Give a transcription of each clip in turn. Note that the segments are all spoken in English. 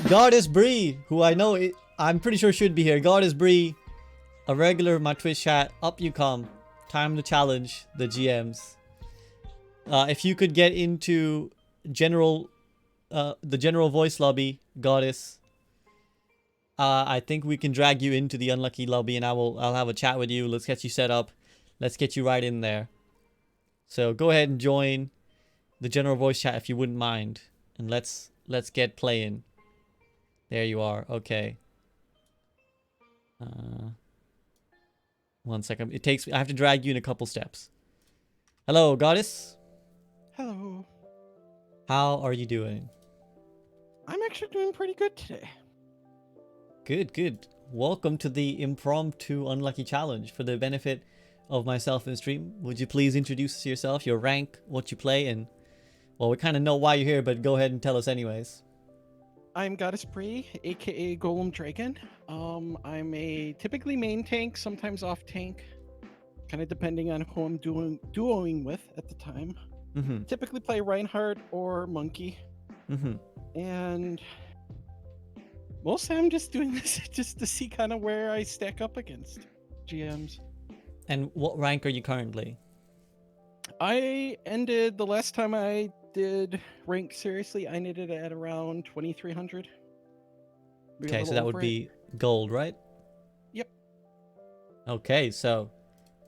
Goddess Bree, who I know, I'm pretty sure should be here. Goddess Bree, a regular of my Twitch chat. Up you come. Time to challenge the GMs. If you could get into general, the general voice lobby, Goddess. I think we can drag you into the unlucky lobby, and I'll have a chat with you. Let's get you set up. Let's get you right in there. So go ahead and join the general voice chat if you wouldn't mind, and let's get playing. There you are. Okay. 1 second. I have to drag you in a couple steps. Hello, Goddess. Hello. How are you doing? I'm actually doing pretty good today. Good, good. Welcome to the impromptu unlucky challenge. For the benefit of myself in stream, would you please introduce yourself, your rank, what you play, and well, we kind of know why you're here, but go ahead and tell us anyways. I'm Goddess Bree, aka Golem Dragon. I'm a typically main tank, sometimes off tank, kind of depending on who I'm duoing with at the time. Typically play Reinhardt or Monkey. And mostly I'm just doing this just to see kind of where I stack up against GMs. And what rank are you currently? I ended the last time I did rank seriously, I ended it at around 2300. Okay, so that would be gold, right? Yep. Okay, so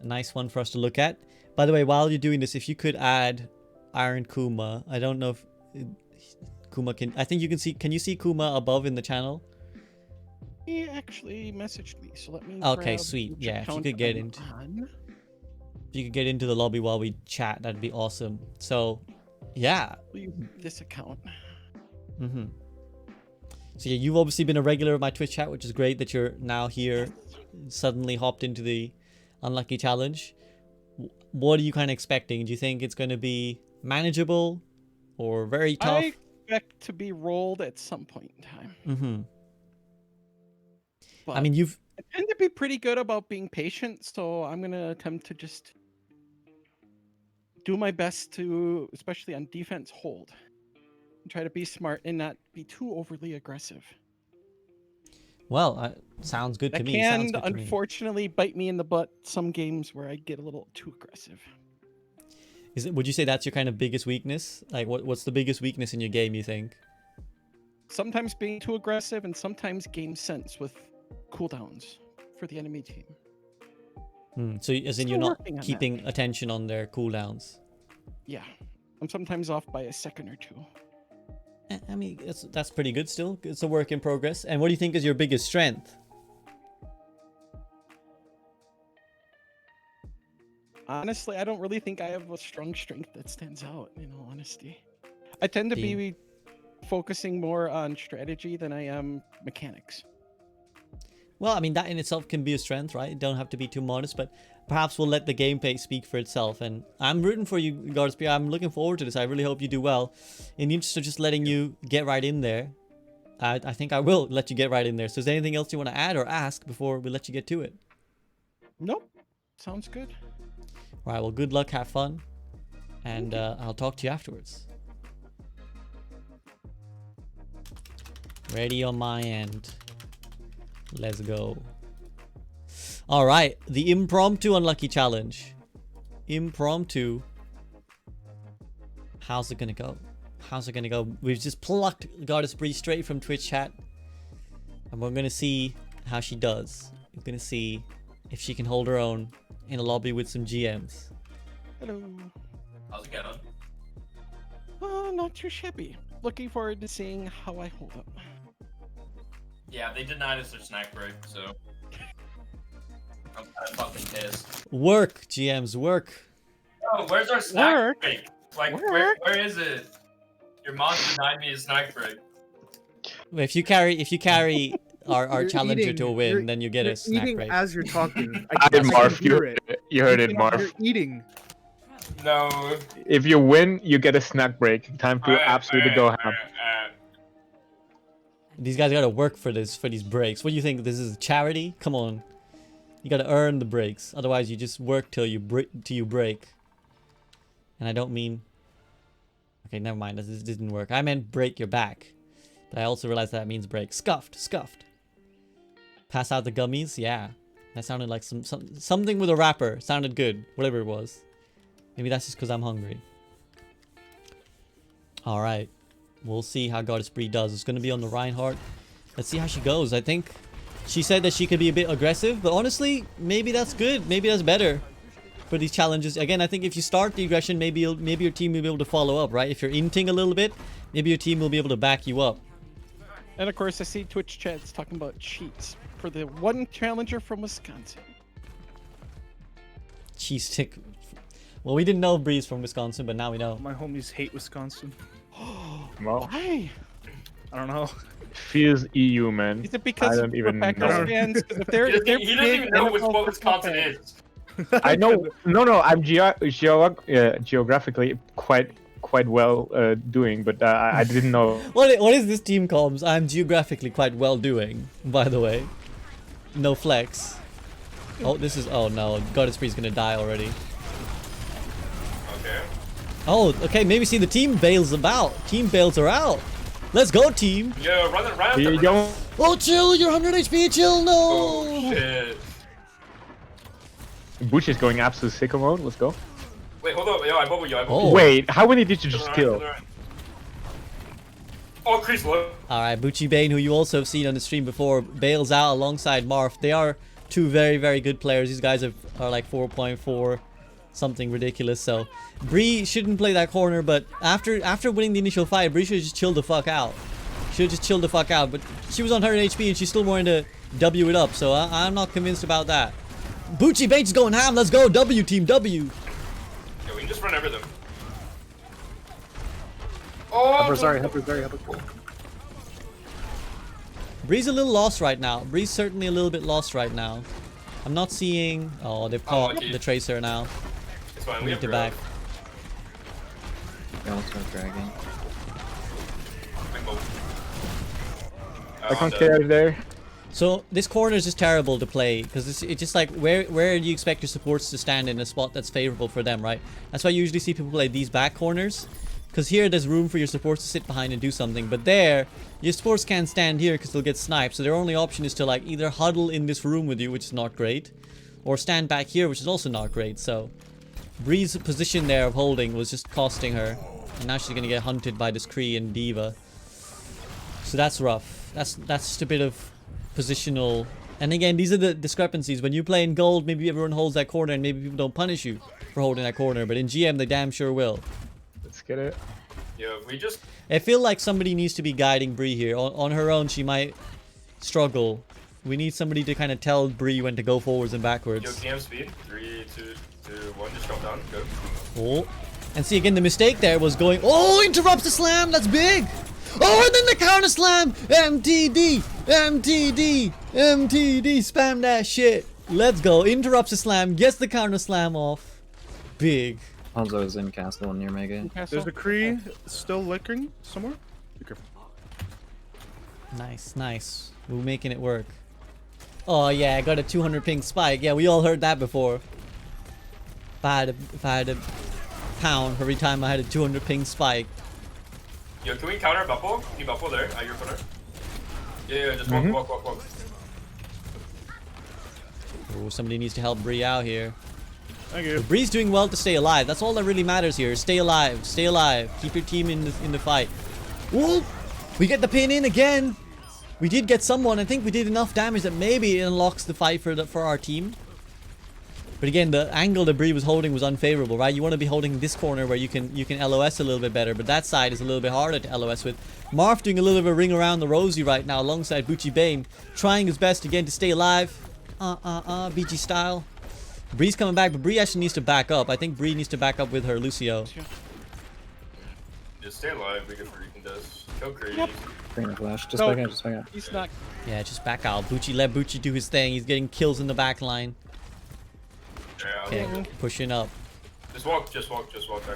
a nice one for us to look at. By the way, while you're doing this, if you could add Iron Kuma, I don't know if Kuma can. I think you can see. Can you see Kuma above in the channel? He actually messaged me, so let me. Okay, sweet. Yeah, if you could get into. If you could get into the lobby while we chat, that'd be awesome. So, yeah. This account. So yeah, you've obviously been a regular of my Twitch chat, which is great that you're now here, suddenly hopped into the unlucky challenge. What are you kind of expecting? Do you think it's going to be manageable or very tough? I expect to be rolled at some point in time. But I mean, I tend to be pretty good about being patient, so I'm going to attempt to just do my best to, especially on defense, hold. Try to be smart and not be too overly aggressive. Well, sounds good to me. That can unfortunately bite me in the butt some games where I get a little too aggressive. Would you say that's your kind of biggest weakness? Like, what's the biggest weakness in your game, you think? Sometimes being too aggressive, and sometimes game sense with cooldowns for the enemy team. So as in you're not keeping attention on their cooldowns? Yeah. I'm sometimes off by a second or two. I mean, that's pretty good still. It's a work in progress. And what do you think is your biggest strength? Honestly, I don't really think I have a strong strength that stands out, in all honesty. I tend to be focusing more on strategy than I am mechanics. Well, I mean, that in itself can be a strength, right? You don't have to be too modest, but perhaps we'll let the gameplay speak for itself. And I'm rooting for you, Goddess Bree. I'm looking forward to this. I really hope you do well. In the interest of just letting you get right in there, I think I will let you get right in there. So is there anything else you want to add or ask before we let you get to it? Nope. Sounds good. All right, well, good luck. Have fun. And I'll talk to you afterwards. Ready on my end. Let's go. All right, the impromptu unlucky challenge. Impromptu. How's it gonna go? How's it gonna go? We've just plucked Goddess Bree straight from Twitch chat, and we're gonna see how she does. We're gonna see if she can hold her own in a lobby with some GMs. Hello. How's it going? Not too shabby. Looking forward to seeing how I hold up. Yeah, they denied us their snack break, so I'm kind of fucking pissed. Work, GMs, work. Oh, where's our snack break? Like, where is it? Your mom denied me a snack break. If you carry our challenger to a win, then you get a snack eating break. As you're talking. I did, Marv. You heard it, Marv. You're eating. No. If you win, you get a snack break. Time to absolutely go ham. These guys gotta work for these breaks. What do you think? This is a charity? Come on, you gotta earn the breaks. Otherwise, you just work till you break. And I don't mean. Okay, never mind. This didn't work. I meant break your back. But I also realized that means break. Scuffed, scuffed. Pass out the gummies, yeah. That sounded like something with a wrapper. Sounded good, whatever it was. Maybe that's just because I'm hungry. Alright. We'll see how Goddess Bree does. It's going to be on the Reinhardt. Let's see how she goes. I think she said that she could be a bit aggressive, but honestly, maybe that's good. Maybe that's better for these challenges. Again, I think if you start the aggression, maybe your team will be able to follow up, right? If you're inting a little bit, maybe your team will be able to back you up. And of course, I see Twitch chats talking about cheats for the one challenger from Wisconsin. Cheese stick. Well, we didn't know Bree's from Wisconsin, but now we know. My homies hate Wisconsin. Well, Why? I don't know. feels EU, man. Is it because I don't even know. Packers fans? 'Cause if they're, He if they're doesn't even big know NFL what Wisconsin fans- is. I know. No. I'm geographically quite well doing, but I didn't know. What is this team comms? I'm geographically quite well doing, by the way. No flex. Oh, this is... Oh, no. Goddess Bree's gonna die already. Okay. Oh, okay. Maybe see the team bails about. Team bails her out. Let's go, team. Yo, run it right You up don't. Oh, chill. You're 100 HP. Chill. No. Oh, shit. Butch is going absolute sicko mode. Let's go. Wait, hold on. Yo, I bubble you. I bubble Oh. you. Wait, how many did you just Turn kill? around, turn around. Oh, Chris, look. Alright, Bucci Bane, who you also have seen on the stream before, bails out alongside Marth. They are two very, very good players. These guys are like 4.4, something ridiculous. So, Bree shouldn't play that corner, but after winning the initial fight, Bree should have just chilled the fuck out. Should have just chilled the fuck out, but she was on 100 HP and she still wanted to W it up, so I'm not convinced about that. Bucci Bane's going ham, let's go, W team, W. Yo, we can just run over them. Oh, Sorry. Bree's a little lost right now. Bree's certainly a little bit lost right now. I'm not seeing... Oh, they've caught lucky. the Tracer now. It's fine. We We need have to to back. Yeah, let's go dragon. I can't care there. So this corner is just terrible to play because it's just like where do you expect your supports to stand in a spot that's favorable for them, right? That's why you usually see people play these back corners, because here there's room for your supports to sit behind and do something, but there your supports can't stand here because they'll get sniped. So their only option is to like either huddle in this room with you, which is not great, or stand back here, which is also not great. So Bree's position there of holding was just costing her, and now she's gonna get hunted by this Kree and Diva. So that's rough. That's just a bit of positional, and again, these are the discrepancies. When you play in gold, maybe everyone holds that corner and maybe people don't punish you for holding that corner, but in GM they damn sure will. Let's get it. Yo, we just. I feel like somebody needs to be guiding Bree here. On her own she might struggle. We need somebody to kind of tell Bree when to go forwards and Yo, backwards. GM speed. 3, 2, 2, 1. Just drop down. Go. Oh, and see again the mistake there was going, oh, interrupts the slam, that's big. Oh, and then the counter slam. MTD, MTD, MTD, spam that shit. Let's go. Interrupts the slam, gets the counter slam off. Big. Hanzo is in castle near Mega. There's a Kree still lickering somewhere. Be careful. Nice, nice. We're making it work. Oh yeah, I got a 200 ping spike. Yeah, we all heard that before. If I had a pound every time I had a 200 ping spike. Yo, can we counter Buffalo? Can you Buffalo there at your corner? Yeah, just walk, walk, walk, walk. Oh, somebody needs to help Bree out here. Thank you. Bree's doing well to stay alive. That's all that really matters here. Stay alive. Stay alive. Keep your team in the fight. Ooh, we get the pin in again. We did get someone. I think we did enough damage that maybe it unlocks the fight for our team. But again, the angle that Bree was holding was unfavorable, right? You want to be holding this corner where you can LOS a little bit better, but that side is a little bit harder to LOS with. Marth doing a little bit of a ring around the rosy right now alongside Bucci Bane, trying his best again to stay alive. BG style. Bree's coming back, but Bree actually needs to back up. I think Bree needs to back up with her Lucio. Just stay alive. We get what you can do. Kill Kree. Yep. Bring the flash. Just No. back out, just back out. He's not. Yeah, just back out. Bucci, let Bucci do his thing. He's getting kills in the back line. Yeah, Okay, pushing up. Just walk, back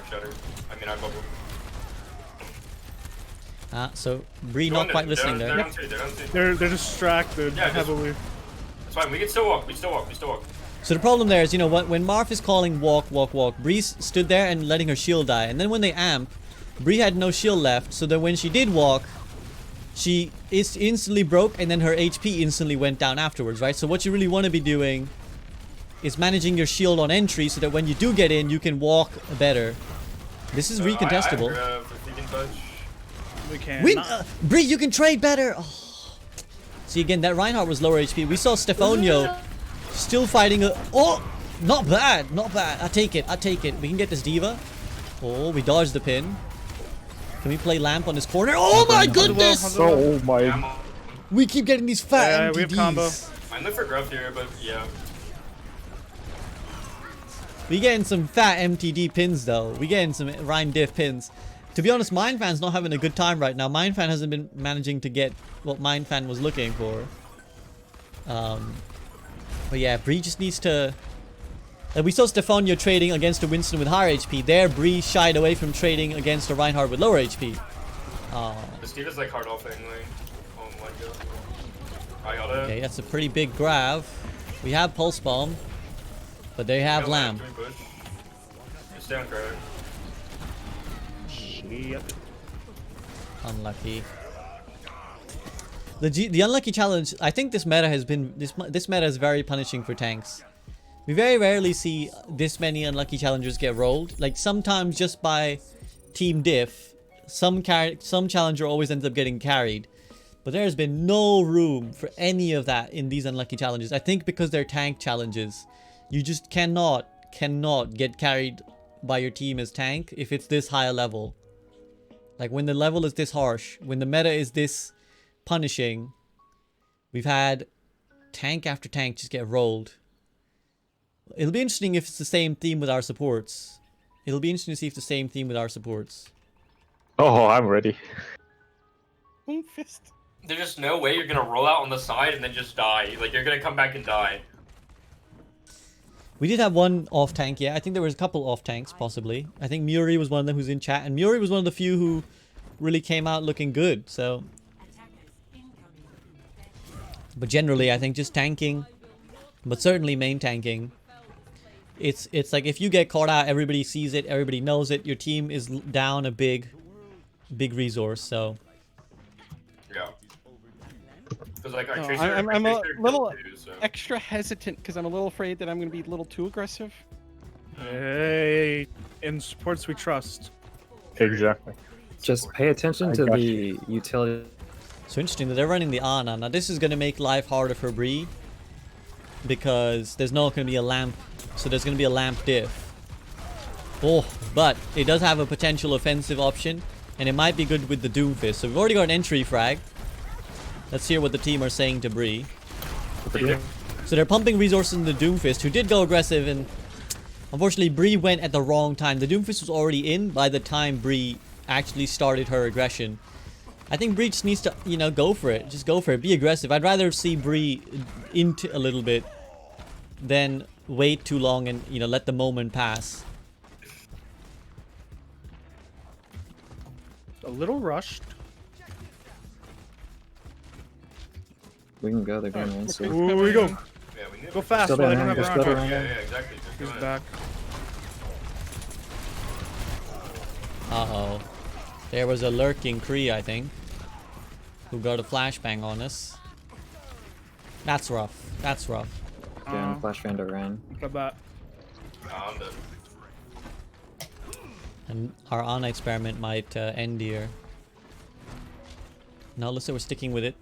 shatter. I mean, I bubble. So Bree not quite listening They're there. on two, they're on two. They're distracted Yeah, just- heavily. It's fine, we can still walk, we still walk. So the problem there is, you know, when Marth is calling walk, walk, walk, Bree stood there and letting her shield die. And then when they amp, Bree had no shield left. So that when she did walk, she is instantly broke and then her HP instantly went down afterwards, right? So what you really want to be doing is managing your shield on entry so that when you do get in, you can walk better. This is recontestable. We can. Win! Bree, you can trade better! Oh. See, again, that Reinhardt was lower HP. We saw Stefanio still fighting a... Oh! Not bad, not bad. I take it, I take it. We can get this diva. Oh, we dodged the pin. Can we play lamp on this corner? Oh my goodness! Oh my. We keep getting these fat we have combo. MTDs. I look for growth here, but yeah. We getting some fat MTD pins though. We getting some Rhyme diff pins. To be honest, Mindfan's not having a good time right now. Mindfan hasn't been managing to get what Mindfan was looking for. But yeah, Bree just needs to... we saw Stefanio trading against a Winston with higher HP. There, Bree shied away from trading against a Reinhardt with lower HP. The Steve is like hard off anyway. Oh my god. I got it. Okay, that's a pretty big grab. We have Pulse Bomb, but they have Lamb. Just stay on credit. Shit. Unlucky. The unlucky challenge. I think this meta has been this meta is very punishing for tanks. We very rarely see this many unlucky challengers get rolled. Like sometimes just by team diff, some challenger always ends up getting carried. But there has been no room for any of that in these unlucky challenges. I think because they're tank challenges, you just cannot get carried by your team as tank if it's this high a level. Like when the level is this harsh, when the meta is this punishing, we've had tank after tank just get rolled. It'll be interesting if it's the same theme with our supports. It'll be interesting to see if it's the same theme with our supports. Oh, I'm ready. Boom fist. There's just no way you're gonna roll out on the side and then just die. Like you're gonna come back and die. We did have one off tank, yeah. I think there was a couple off tanks, possibly. I think Muri was one of them who's in chat, and Muri was one of the few who really came out looking good. So, but generally, I think just tanking, but certainly main tanking. It's like if you get caught out, everybody sees it, everybody knows it. Your team is down a big resource. So Yeah. Because like No, Tracer, I'm a Tracer little too, so. extra hesitant because I'm a little afraid that I'm going to be a little too aggressive. Hey, in sports we trust. Exactly. Just pay attention to got the utility. So interesting that they're running the Ana. Now this is going to make life harder for Bree, because there's not going to be a lamp, so there's going to be a lamp diff. Oh, but it does have a potential offensive option, and it might be good with the Doomfist. So we've already got an entry frag. Let's hear what the team are saying to Bree. So they're pumping resources in the Doomfist, who did go aggressive, and unfortunately Bree went at the wrong time. The Doomfist was already in by the time Bree actually started her aggression. I think Bree just needs to, you know, go for it. Just go for it. Be aggressive. I'd rather see Bree into a little bit than wait too long and, you know, let the moment pass. A little rushed. We can go. They're going in. So Ooh, we go. Yeah, we need Go fast Still while they down don't here, have still round. down Yeah, here. yeah, exactly. Just He's go in. back. Uh-oh. There was a lurking Kree, I think, who got a flashbang on us. That's rough. That's rough. again, flash fan to Ryan. Look at that. Nah, I'm dead. And our Ana experiment might end here. No, looks like we're sticking with it,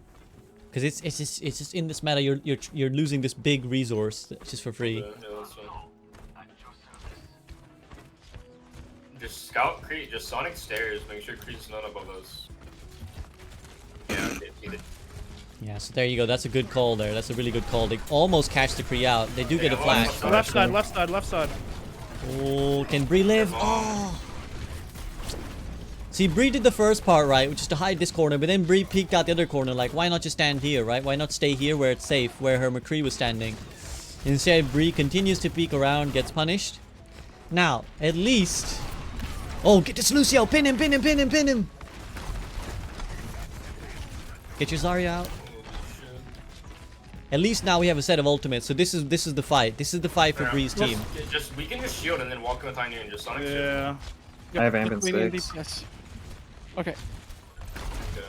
because it's just in this meta you're losing this big resource just for free. Yeah, that's fine. Just scout Cree, just Sonic stairs, make sure Cree's not above us. Yeah, okay, Yeah, so there you go. That's a good call there. That's a really good call. They almost catch the Kree out. They do get a Yeah, flash. well, Left side, left side, left side. Oh, can Bree live? Oh. See, Bree did the first part right, which is to hide this corner, but then Bree peeked out the other corner. Like, why not just stand here, right? Why not stay here where it's safe, where her McCree was standing? Instead, Bree continues to peek around, gets punished. Now, at least... Oh, get this Lucio! Pin him, pin him, pin him, pin him! Get your Zarya out. At least now we have a set of ultimates, so this is the fight. This is the fight for Bree's team. We can just shield and then walk in with Tiny and just Sonic shield. Yeah. I have ambient Waiting in sticks. DPS. Okay. Okay.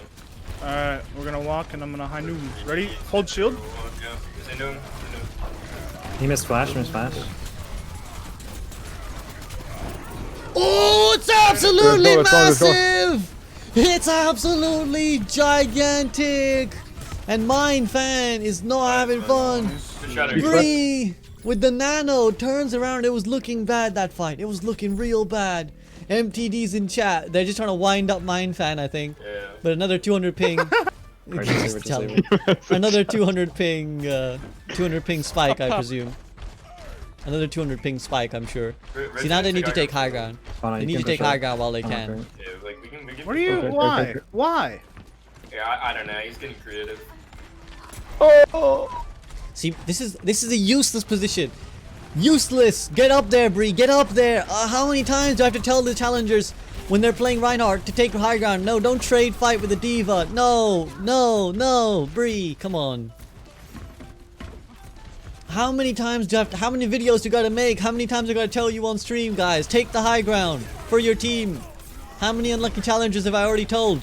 Alright, we're gonna walk and I'm gonna high noon. Ready? Hold shield. Yeah. Is into him? He missed flash, missed flash. Oh, it's absolutely Let's go, let's go. massive! It's absolutely gigantic! And Mine Fan is not having fun. Good shatter. Bree with the nano turns around. It was looking bad, that fight. It was looking real bad. MTD's in chat. They're just trying to wind up Mine Fan, I think. Yeah. But another 200 ping. Just Tell me. Another 200 ping, 200 ping spike, I presume. Another 200 ping spike, I'm sure. See, now they need to take high ground. Fine, They you need to can take push high up. ground while they Oh, can. great. Yeah, like we can. What are you? Okay, Why? okay. Why? Yeah, I don't know. He's getting creative. See, this is a useless position. Useless. Get up there, Bree. Get up there. How many times do I have to tell the challengers when they're playing Reinhardt to take high ground? No, don't trade fight with the diva. No, no, no, Bree. Come on. How many times do I have to, how many videos do you gotta make? How many times do I gotta tell you on stream, guys? Take the high ground for your team. How many unlucky challengers have I already told?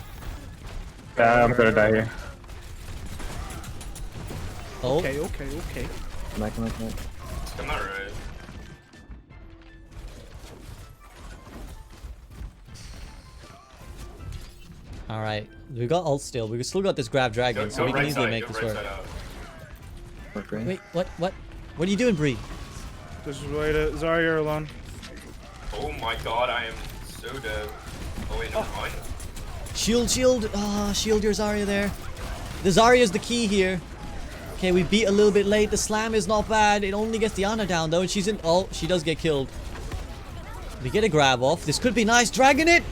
I'm gonna die here. Oh, Okay, okay, okay. Come back, come back, come back. Come on, right? all right. We got ult still. We still got this grab dragon, so we can easily make this work. Work great. Wait, what? What are you doing, Bree? Just wait. Zarya alone. Oh my god, I am so dead. Oh wait, never mind. Shield. Ah, shield your Zarya there. The Zarya is the key here. Okay, we beat a little bit late. The slam is not bad. It only gets the Ana down though, and she's in. Oh, she does get killed. We get a grab off. This could be nice. Dragon it.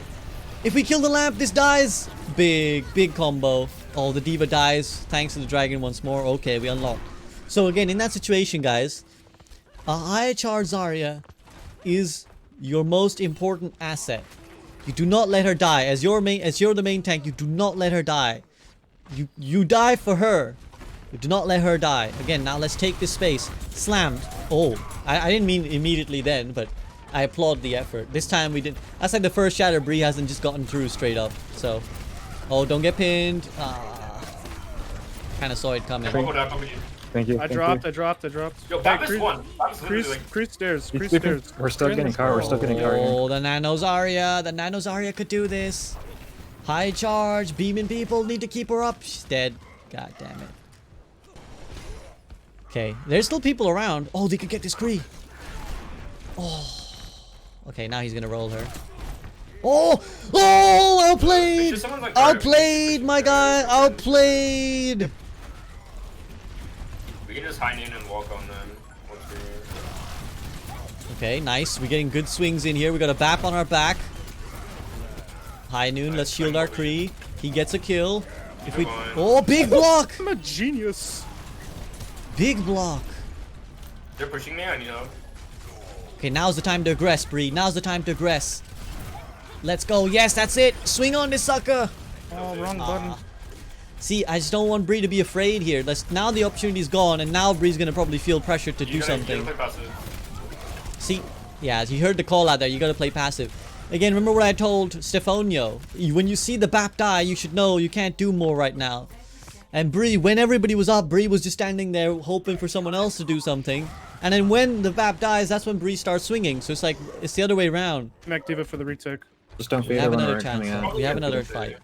If we kill the lamp, this dies. Big combo. Oh, the diva dies thanks to the dragon once more. Okay, we unlocked. So again, in that situation, guys, a high charge Zarya is your most important asset. You do not let her die. As you're the main tank, you do not let her die. You die for her. You do not let her die. Again, now let's take this space. Slammed. Oh, I didn't mean immediately then, but I applaud the effort. This time we did. That's like the first shatter. Bree hasn't just gotten through straight up. So, oh, don't get pinned. Kind of saw it coming. Hold up, over you. Thank you. I thank dropped. you. I dropped. Yo, Hey, Baptist Crease- won. Baptist literally like. Crease stairs. Crease sleeping. stairs. We're still getting car. We're still getting car. Oh, the Nano Zarya. The Nano Zarya could do this. High charge. Beaming people. Need to keep her up. She's dead. God damn it. Okay. There's still people around. Oh, they could get this Kree. Oh. Okay, now he's gonna roll her. Oh! Oh! Outplayed! Just someone like Outplayed, my guy! Outplayed! We can just high noon and walk on them once we're here. Okay, nice. We're getting good swings in here. We got a BAP on our back. High noon. Let's shield our Kree. He gets a kill. If we... Oh, big block! I'm a genius. Big block. They're pushing me on, you know. Okay, now's the time to aggress, Bree. Now's the time to aggress. Let's go. Yes, that's it. Swing on this sucker. Oh, wrong button. See, I just don't want Bree to be afraid here. Now the opportunity's gone, and now Bree's gonna probably feel pressured to do You something. gotta play passive. See, yeah, you heard the call out there. You gotta play passive. Again, remember what I told Stefanio. When you see the BAP die, you should know you can't do more right now. And Bree, when everybody was up, Bree was just standing there hoping for someone else to do something. And then when the BAP dies, that's when Bree starts swinging. So it's like, it's the other way around. Mac Diva for the retake. Just don't We fade have her when another we're chance. coming out. We have another fight.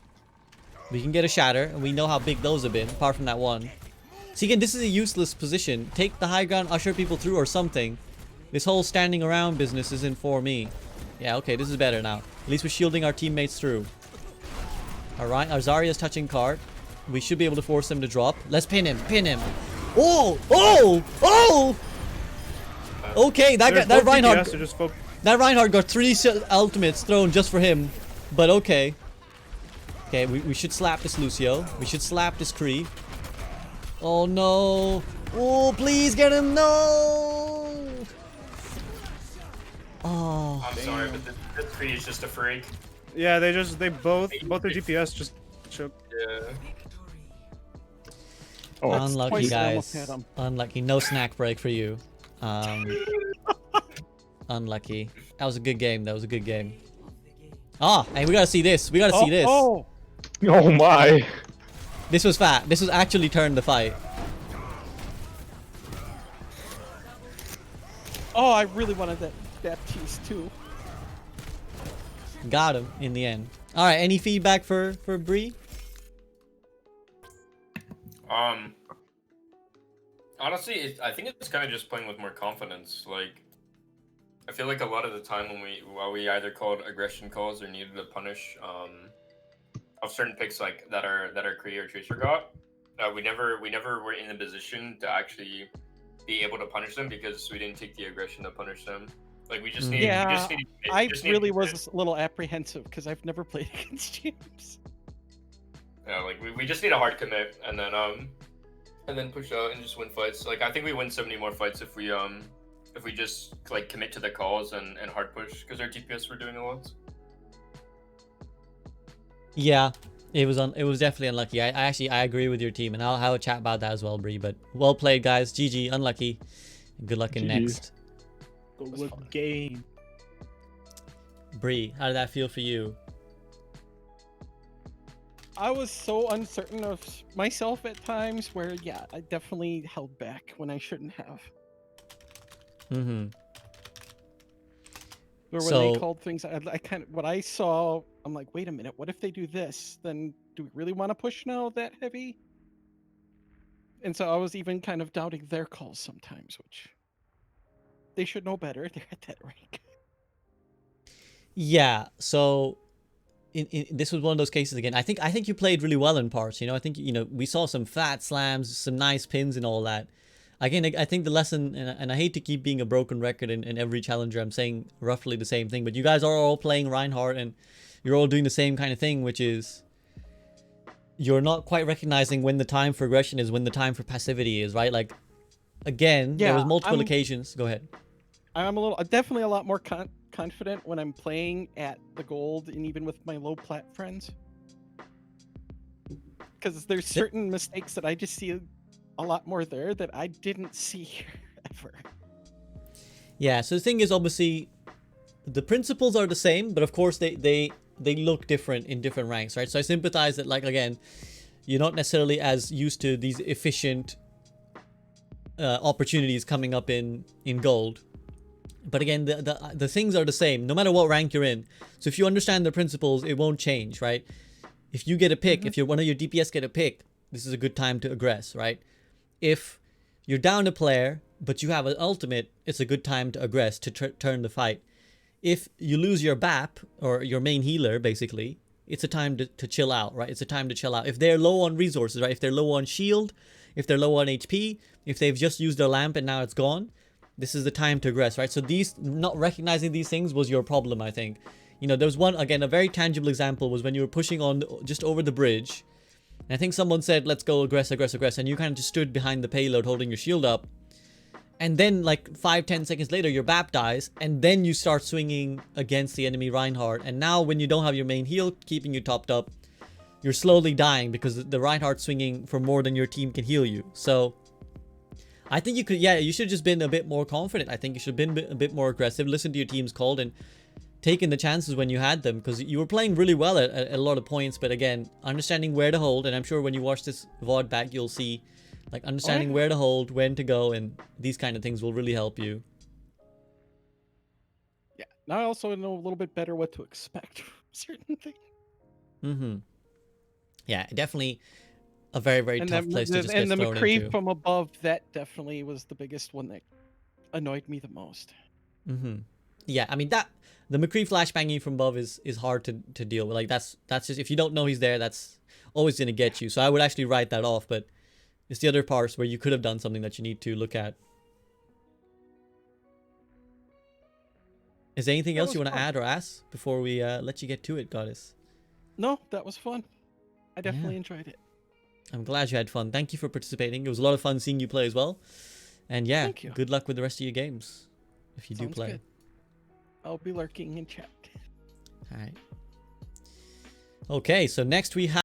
We can get a shatter, and we know how big those have been, apart from that one. See, again, this is a useless position. Take the high ground, usher people through or something. This whole standing around business isn't for me. Yeah, okay, this is better now. At least we're shielding our teammates through. Alright, our Zarya's touching cart. We should be able to force them to drop. Let's pin him, pin him. Oh! Oh! Oh! Okay, that Reinhardt... So just focus. That Reinhardt got 3 ultimates thrown just for him. But okay. Okay, we should slap this Lucio. We should slap this Kree. Oh no. Oh, please get him. No. Oh. I'm sorry, but this tree is just a freak. Yeah, they both their DPS just choke. Yeah. Oh, Unlucky, twice I almost guys. had him. Unlucky. No snack break for you. Unlucky. That was a good game. That was a good game. Ah, hey, we gotta see this. We gotta see this. Oh, oh my. This was fat. This was actually turned the fight. Oh, I really wanted that Baptiste too. Got him in the end. All right. Any feedback for Bree? Honestly, I think it's kind of just playing with more confidence. Like, I feel like a lot of the time while we either called aggression calls or needed to punish of certain picks like that our creator tracer got, we never were in the position to actually be able to punish them because we didn't take the aggression to punish them. Like we just needed. Yeah, we just needed, I just really needed, was a little apprehensive because I've never played against James. Yeah, like we just need a hard commit and then push out and just win fights. Like I think we win so many more fights if we just like commit to the calls and hard push because our DPS were doing a lot. Yeah, it was definitely unlucky. I agree with your team, and I'll have a chat about that as well, Bree. But well played, guys. GG. Unlucky. Good luck in GG. next. Go look game. Bree, how did that feel for you? I was so uncertain of myself at times where, yeah, I definitely held back when I shouldn't have. Mm-hmm. Or when So- they called things, I kind of, what I saw, I'm like, wait a minute, what if they do this? Then do we really want to push now that heavy? And so I was even kind of doubting their calls sometimes, which they should know better. They're at that rank. Yeah. So, this was one of those cases again. I think you played really well in parts. You know, I think we saw some fat slams, some nice pins, and all that. Again, I think the lesson, and I hate to keep being a broken record in every challenger, I'm saying roughly the same thing, but you guys are all playing Reinhardt and you're all doing the same kind of thing, which is you're not quite recognizing when the time for aggression is, when the time for passivity is, right? Like, again, there Yeah, was multiple I'm- occasions. Go ahead. I'm definitely a lot more confident when I'm playing at the gold and even with my low plat friends. Because there's certain mistakes that I just see a lot more there that I didn't see here ever. Yeah, so the thing is, obviously, the principles are the same, but of course they look different in different ranks, right? So I sympathize that, like, again, you're not necessarily as used to these efficient opportunities coming up in gold. But again, the things are the same, no matter what rank you're in. So if you understand the principles, it won't change, right? If you get a pick, if one of your DPS get a pick, this is a good time to aggress, right? If you're down a player, but you have an ultimate, it's a good time to aggress, to turn the fight. If you lose your BAP, or your main healer, basically, it's a time to chill out, right? It's a time to chill out. If they're low on resources, right? If they're low on shield, if they're low on HP, if they've just used their lamp and now it's gone, this is the time to aggress, right? So not recognizing these things was your problem, I think. There was one, again, a very tangible example was when you were pushing on just over the bridge. And I think someone said, let's go aggress. And you kind of just stood behind the payload holding your shield up. And then like 5-10 seconds later, your BAP dies. And then you start swinging against the enemy Reinhardt. And now when you don't have your main heal keeping you topped up, you're slowly dying because the Reinhardt swinging for more than your team can heal you. So I think you should have just been a bit more confident. I think you should have been a bit more aggressive. Listen to your team's call and taking the chances when you had them, because you were playing really well at a lot of points. But again, understanding where to hold, and I'm sure when you watch this VOD back, you'll see like understanding where to hold, when to go, and these kind of things will really help you. Yeah. Now I also know a little bit better what to expect from certain things. Yeah, definitely a very, very tough place to just get and the thrown McCree into. from above, that definitely was the biggest one that annoyed me the most. Yeah, I mean the McCree flashbanging from above is hard to deal with. Like that's just, if you don't know he's there, that's always gonna get you. So I would actually write that off. But it's the other parts where you could have done something that you need to look at. Is there anything else you want to add or ask before we let you get to it, Goddess? No, that was fun. I definitely enjoyed it. I'm glad you had fun. Thank you for participating. It was a lot of fun seeing you play as well. And yeah, Thank you. good luck with the rest of your games if you do Sounds play. good. I'll be lurking in chat. All right. Okay, so next we have